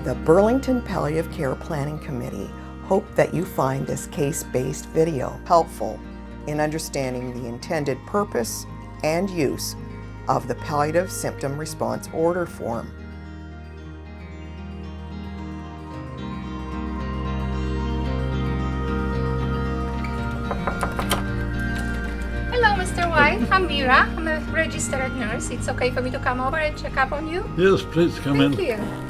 The Burlington Palliative Care Planning Committee hope that you find this case-based video helpful in understanding the intended purpose and use of the Palliative Symptom Response Order Form. Hello, Mr. White. I'm Mira. I'm a registered nurse. It's okay for me to come over and check up on you? Yes, please come in. Thank you.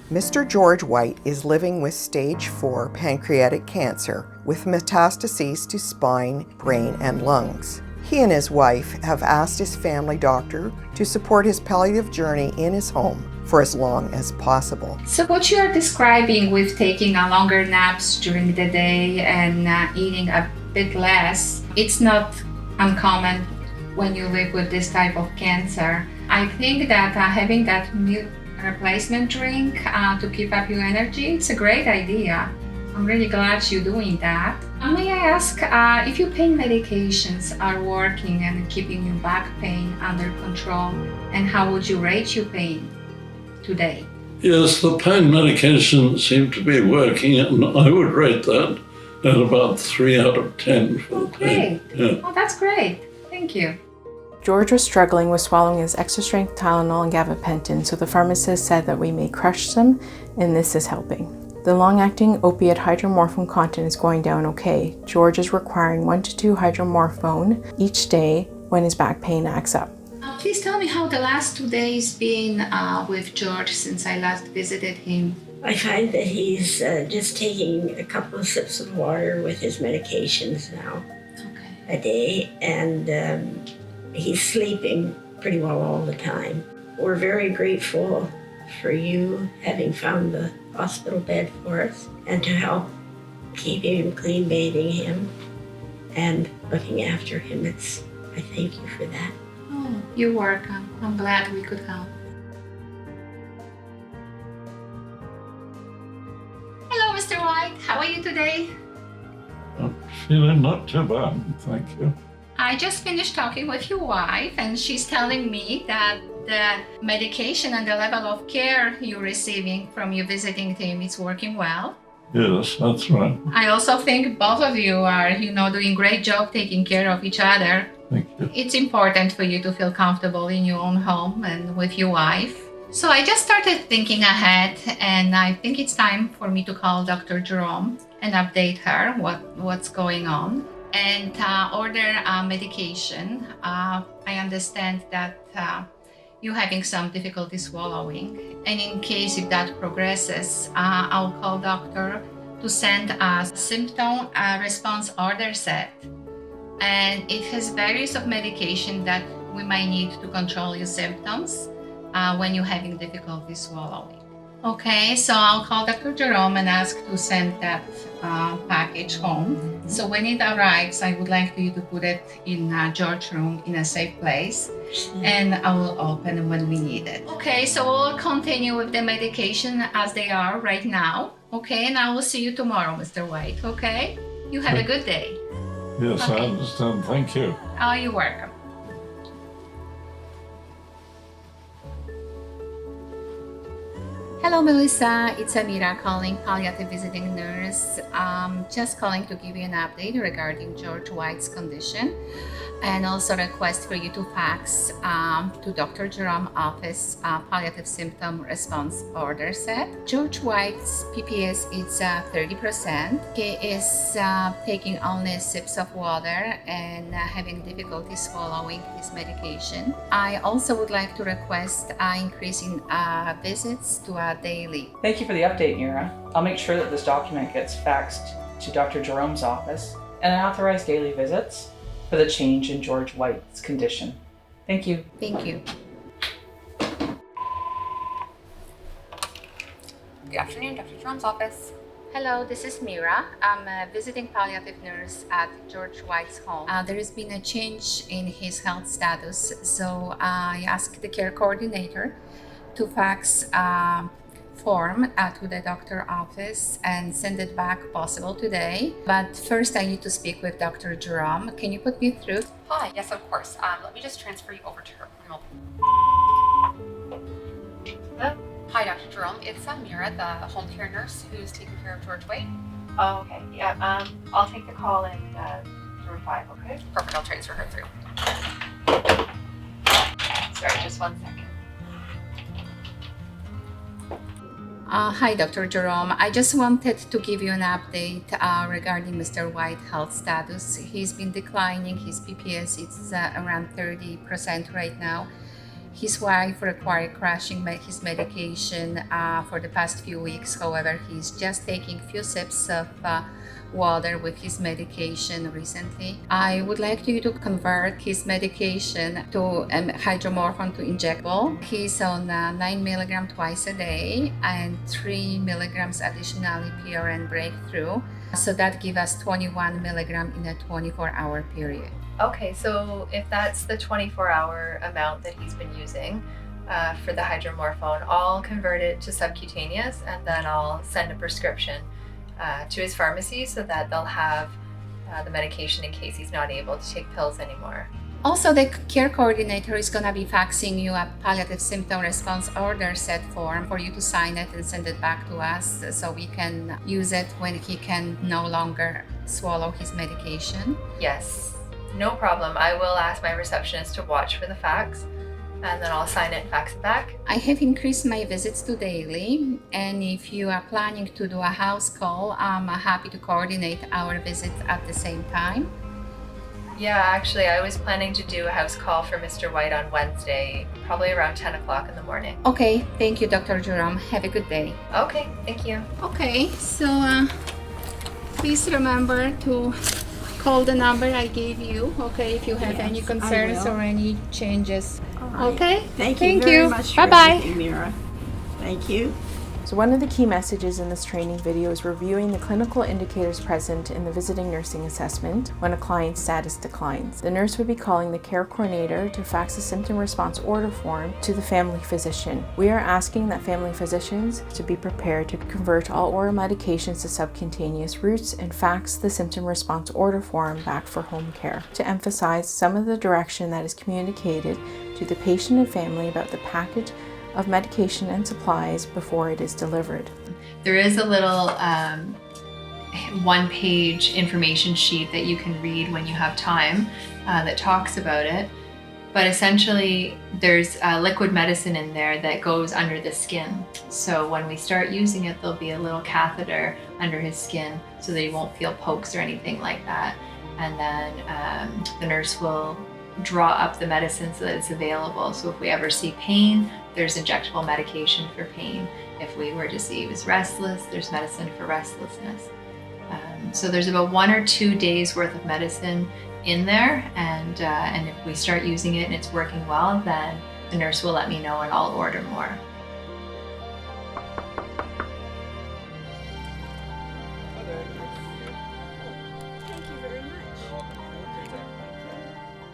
Mr. George White is living with stage 4 pancreatic cancer with metastases to spine, brain, and lungs. He and his wife have asked his family doctor to support his palliative journey in his home for as long as possible. So what you are describing with taking longer naps during the day and eating a bit less, it's not uncommon when you live with this type of cancer. I think that having that meal replacement drink to keep up your energy, it's a great idea. I'm really glad you're doing that. May I ask if your pain medications are working and keeping your back pain under control, and how would you rate your pain today? Yes, the pain medication seemed to be working, and I would rate that at about 3 out of 10 for the pain. Great. Oh, that's great. Thank you. George was struggling with swallowing his extra strength Tylenol and gabapentin, so the pharmacist said that we may crush them, and this is helping. The long-acting opiate hydromorphone content is going down okay. George is requiring 1 to 2 hydromorphone each day when his back pain acts up. Please tell me how the last 2 days been with George since I last visited him. I find that he's just taking a couple of sips of water with his medications now a day, and he's sleeping pretty well all the time. We're very grateful for you having found the hospital bed for us and to help keeping him clean, bathing him, and looking after him. I thank you for that. Oh, you're welcome. I'm glad we could help. Hello, Mr. White. How are you today? I'm feeling not too bad, thank you. I just finished talking with your wife, and she's telling me that the medication and the level of care you're receiving from you visiting him is working well. Yes, that's right. I also think both of you are, doing a great job taking care of each other. Thank you. It's important for you to feel comfortable in your own home and with your wife. So I just started thinking ahead, and I think it's time for me to call Dr. Jerome and update her what's going on and order medication. I understand that you're having some difficulty swallowing, and in case if that progresses, I'll call doctor to send a symptom response order set, and it has various of medication that we might need to control your symptoms when you're having difficulty swallowing. Okay, so I'll call Dr. Jerome and ask to send that package home. So when it arrives, I would like you to put it in George's room in a safe place, and I will open when we need it. Okay, so we'll continue with the medication as they are right now. Okay, and I will see you tomorrow, Mr. White. Okay, you have a good day. Yes, Okay. I understand. Thank you. Oh, you're welcome. Hello, Melissa. It's Amira calling, palliative visiting nurse. Just calling to give you an update regarding George White's condition, and also request for you to fax to Dr. Jerome's office palliative symptom response order set. George White's PPS is 30%. He is taking only sips of water and having difficulty swallowing his medication. I also would like to request increase in visits to daily. Thank you for the update, Mira. I'll make sure that this document gets faxed to Dr. Jerome's office and authorize daily visits for the change in George White's condition. Thank you. Thank you. Good afternoon, Dr. Jerome's office. Hello, this is Mira. I'm a visiting palliative nurse at George White's home. There has been a change in his health status, so I asked the care coordinator to fax form to the doctor office and send it back possible today. But first I need to speak with Dr. Jerome. Can you put me through? Hi, yes, of course. Let me just transfer you over to her. Hello? Hi, Dr. Jerome. It's Mira, the home care nurse who's taking care of George White. Oh, okay. Yeah. I'll take the call in room 5, okay? Perfect. I'll transfer her through. Sorry, just 1 second. Hi, Dr. Jerome. I just wanted to give you an update regarding Mr. White's health status. He's been declining. His PPS is around 30% right now. His wife required crashing his medication for the past few weeks. However, he's just taking few sips of water with his medication recently. I would like you to convert his medication to hydromorphone to injectable. He's on 9 milligram twice a day and 3 milligrams additionally PRN breakthrough. So that gives us 21 milligram in a 24-hour period. Okay, so if that's the 24-hour amount that he's been using for the hydromorphone, I'll convert it to subcutaneous and then I'll send a prescription to his pharmacy so that they'll have the medication in case he's not able to take pills anymore. Also, the care coordinator is going to be faxing you a palliative symptom response order set form for you to sign it and send it back to us so we can use it when he can no longer swallow his medication. Yes, no problem. I will ask my receptionist to watch for the fax and then I'll sign it and fax it back. I have increased my visits to daily, and if you are planning to do a house call, I'm happy to coordinate our visits at the same time. Yeah, actually, I was planning to do a house call for Mr. White on Wednesday, probably around 10 o'clock in the morning. Okay, thank you, Dr. Jerome. Have a good day. Okay, thank you. Okay, so please remember to call the number I gave you, okay, if you have any concerns or any changes. Okay? Thank Thank you very you. much for Bye-bye. everything, Mira. Thank you. So one of the key messages in this training video is reviewing the clinical indicators present in the visiting nursing assessment when a client's status declines. The nurse would be calling the care coordinator to fax a symptom response order form to the family physician. We are asking that family physicians to be prepared to convert all oral medications to subcutaneous routes and fax the symptom response order form back for home care. To emphasize some of the direction that is communicated to the patient and family about the package of medication and supplies before it is delivered. There is a little one-page information sheet that you can read when you have time that talks about it. But essentially, there's liquid medicine in there that goes under the skin. So when we start using it, there'll be a little catheter under his skin so that he won't feel pokes or anything like that. And then the nurse will draw up the medicine so that it's available. So if we ever see pain, there's injectable medication for pain. If we were to see he was restless, there's medicine for restlessness. So there's about 1 or 2 days worth of medicine in there, and if we start using it and it's working well, then the nurse will let me know and I'll order more.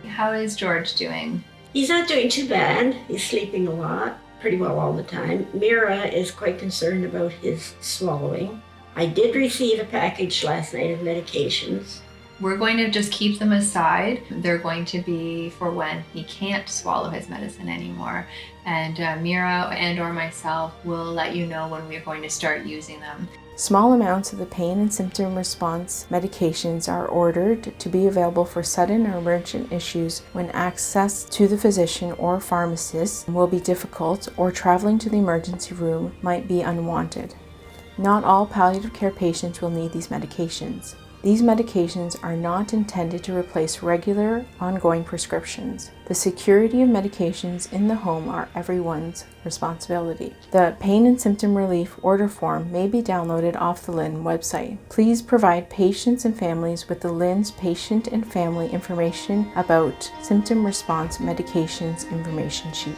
How is George doing? He's not doing too bad. He's sleeping a lot, pretty well all the time. Mira is quite concerned about his swallowing. I did receive a package last night of medications. We're going to just keep them aside. They're going to be for when he can't swallow his medicine anymore. And Mira and or myself will let you know when we're going to start using them. Small amounts of the pain and symptom response medications are ordered to be available for sudden or emergent issues when access to the physician or pharmacist will be difficult or traveling to the emergency room might be unwanted. Not all palliative care patients will need these medications. These medications are not intended to replace regular, ongoing prescriptions. The security of medications in the home are everyone's responsibility. The Pain and Symptom Relief order form may be downloaded off the LHIN website. Please provide patients and families with the LHIN's patient and family information about symptom response medications information sheet.